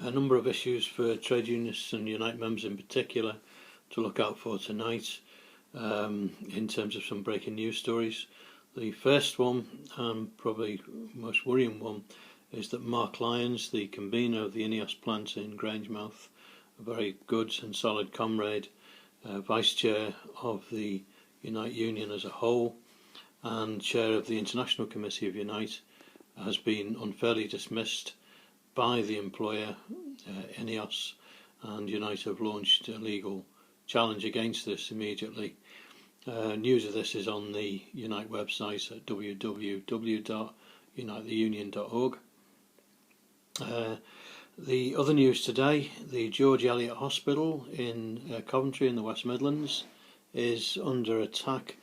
a number of issues for trade unionists and Unite members in particular to look out for tonight in terms of some breaking news stories. The first one, and probably most worrying one, is that Mark Lyons, the convener of the INEOS plant in Grangemouth, a very good and solid comrade, vice chair of the Unite Union as a whole and chair of the International Committee of Unite, has been unfairly dismissed by the employer, INEOS, and Unite have launched a legal challenge against this immediately. News of this is on the Unite website at www.unitetheunion.org. The other news today, the George Eliot Hospital in Coventry in the West Midlands is under attack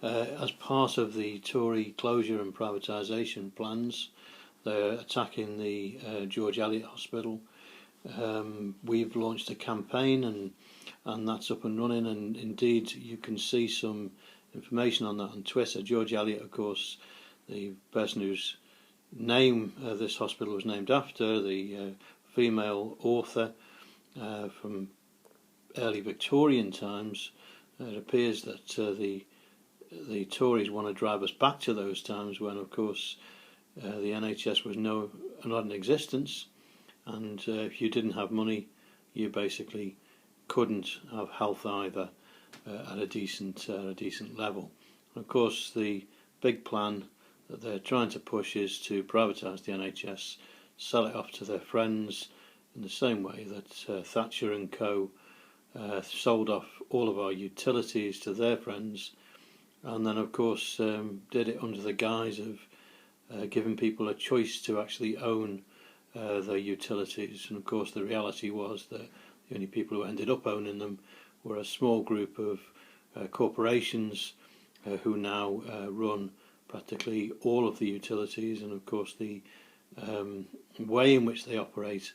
as part of the Tory closure and privatisation plans. They're attacking the George Eliot Hospital. We've launched a campaign and that's up and running, and indeed you can see some information on that on Twitter. George Eliot, of course, the person whose name this hospital was named after, the female author from early Victorian times. It appears that the Tories want to drive us back to those times when, of course, the NHS was not in existence, and if you didn't have money, you basically couldn't have health either at a decent level. And of course, the big plan that they're trying to push is to privatise the NHS, sell it off to their friends, in the same way that Thatcher and co sold off all of our utilities to their friends, and then of course did it under the guise of giving people a choice to actually own their utilities. And of course the reality was that the only people who ended up owning them were a small group of corporations who now run practically all of the utilities, and of course the way in which they operate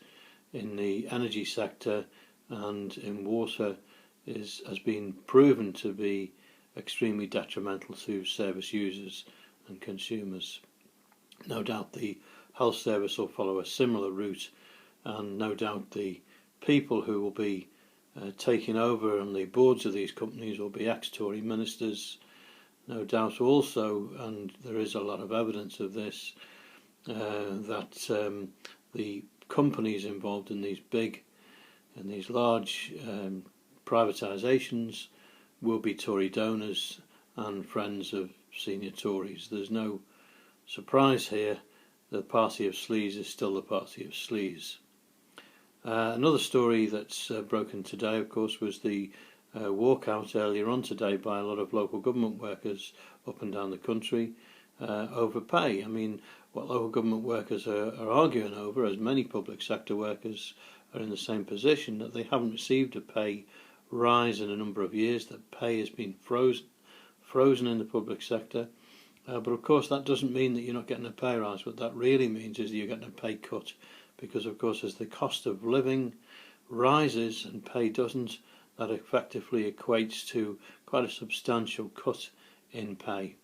in the energy sector and in water has been proven to be extremely detrimental to service users and consumers. No doubt the health service will follow a similar route, and no doubt the people who will be taking over on the boards of these companies will be ex-Tory ministers. No doubt also, and there is a lot of evidence of this, that the companies involved in these large privatisations will be Tory donors and friends of senior Tories. There's no surprise here. The party of sleaze is still the party of sleaze. Another story that's broken today, of course, was the walkout earlier on today by a lot of local government workers up and down the country over pay. I mean, what local government workers are arguing over, as many public sector workers are in the same position, that they haven't received a pay rise in a number of years, that pay has been frozen in the public sector. But of course that doesn't mean that you're not getting a pay rise. What that really means is that you're getting a pay cut, because of course as the cost of living rises and pay doesn't, that effectively equates to quite a substantial cut in pay.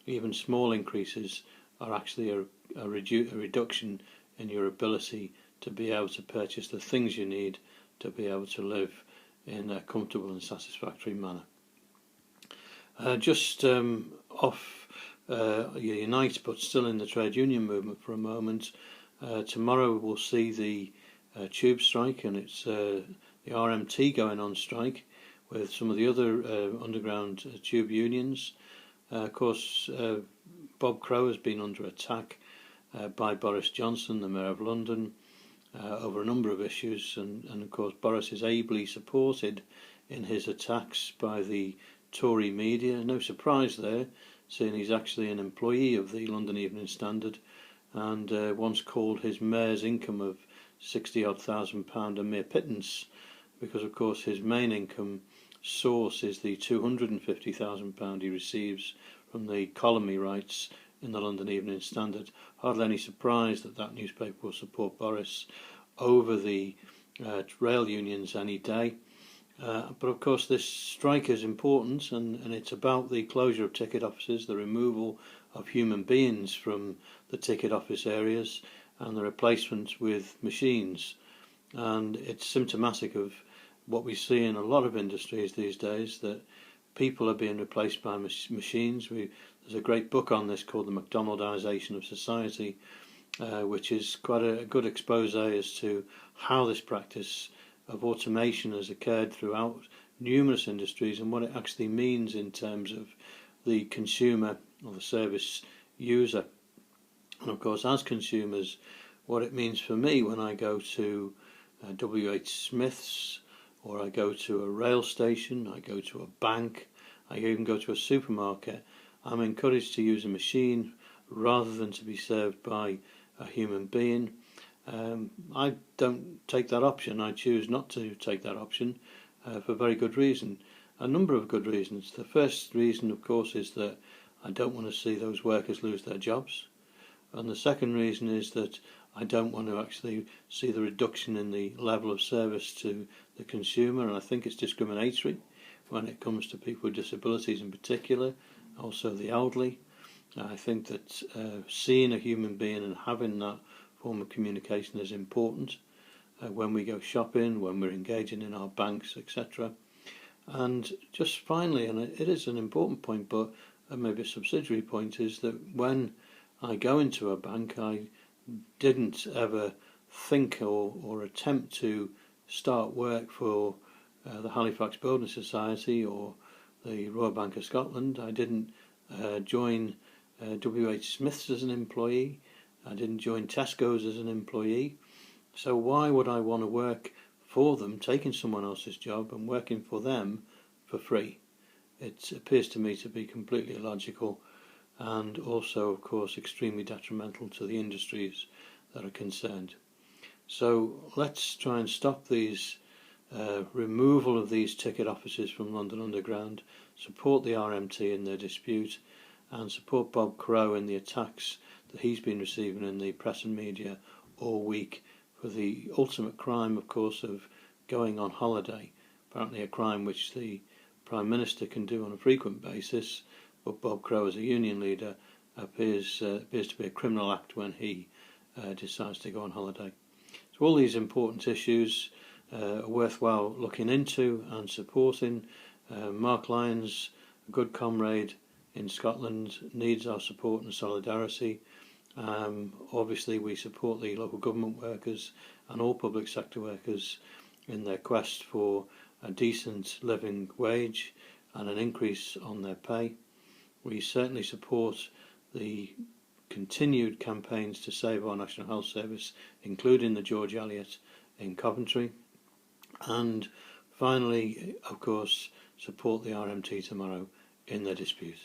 Even small increases are actually a reduction in your ability to be able to purchase the things you need to be able to live in a comfortable and satisfactory manner. Just off Unite, but still in the trade union movement for a moment, tomorrow we'll see the tube strike, and it's the RMT going on strike with some of the other underground tube unions. Of course, Bob Crow has been under attack by Boris Johnson, the Mayor of London, over a number of issues, and of course Boris is ably supported in his attacks by the Tory media. No surprise there, seeing he's actually an employee of the London Evening Standard, and once called his mayor's income of £60,000 a mere pittance, because of course his main income source is the £250,000 he receives from the column he writes in the London Evening Standard. Hardly any surprise that that newspaper will support Boris over the rail unions any day. But of course this strike is important, and it's about the closure of ticket offices, the removal of human beings from the ticket office areas, and the replacement with machines. and it's symptomatic of what we see in a lot of industries these days, that people are being replaced by machines. There's a great book on this called The McDonaldization of Society, which is quite a good expose as to how this practice of automation has occurred throughout numerous industries and what it actually means in terms of the consumer or the service user. And of course, as consumers, what it means for me when I go to WH Smith's, or I go to a rail station, I go to a bank, I even go to a supermarket, I'm encouraged to use a machine rather than to be served by a human being. I don't take that option. I choose not to take that option for very good reason. A number of good reasons. The first reason, of course, is that I don't want to see those workers lose their jobs. And the second reason is that I don't want to actually see the reduction in the level of service to the consumer, and I think it's discriminatory when it comes to people with disabilities in particular, also the elderly. I think that seeing a human being and having that form of communication is important when we go shopping, when we're engaging in our banks, etc. And just finally, and it is an important point, but maybe a subsidiary point, is that when I go into a bank, I didn't ever think or attempt to start work for the Halifax Building Society or the Royal Bank of Scotland. I didn't join WH Smith's as an employee. I didn't join Tesco's as an employee. So why would I want to work for them, taking someone else's job and working for them for free? It appears to me to be completely illogical, and also, of course, extremely detrimental to the industries that are concerned. So let's try and stop these removal of these ticket offices from London Underground, support the RMT in their dispute, and support Bob Crow in the attacks that he's been receiving in the press and media all week for the ultimate crime, of course, of going on holiday. Apparently a crime which the Prime Minister can do on a frequent basis, but Bob Crow as a union leader appears to be a criminal act when he decides to go on holiday. So all these important issues are worthwhile looking into and supporting. Mark Lyons, a good comrade in Scotland, needs our support and solidarity. Obviously we support the local government workers and all public sector workers in their quest for a decent living wage and an increase on their pay. We certainly support the continued campaigns to save our National Health Service, including the George Eliot in Coventry. And finally, of course, support the RMT tomorrow in their dispute.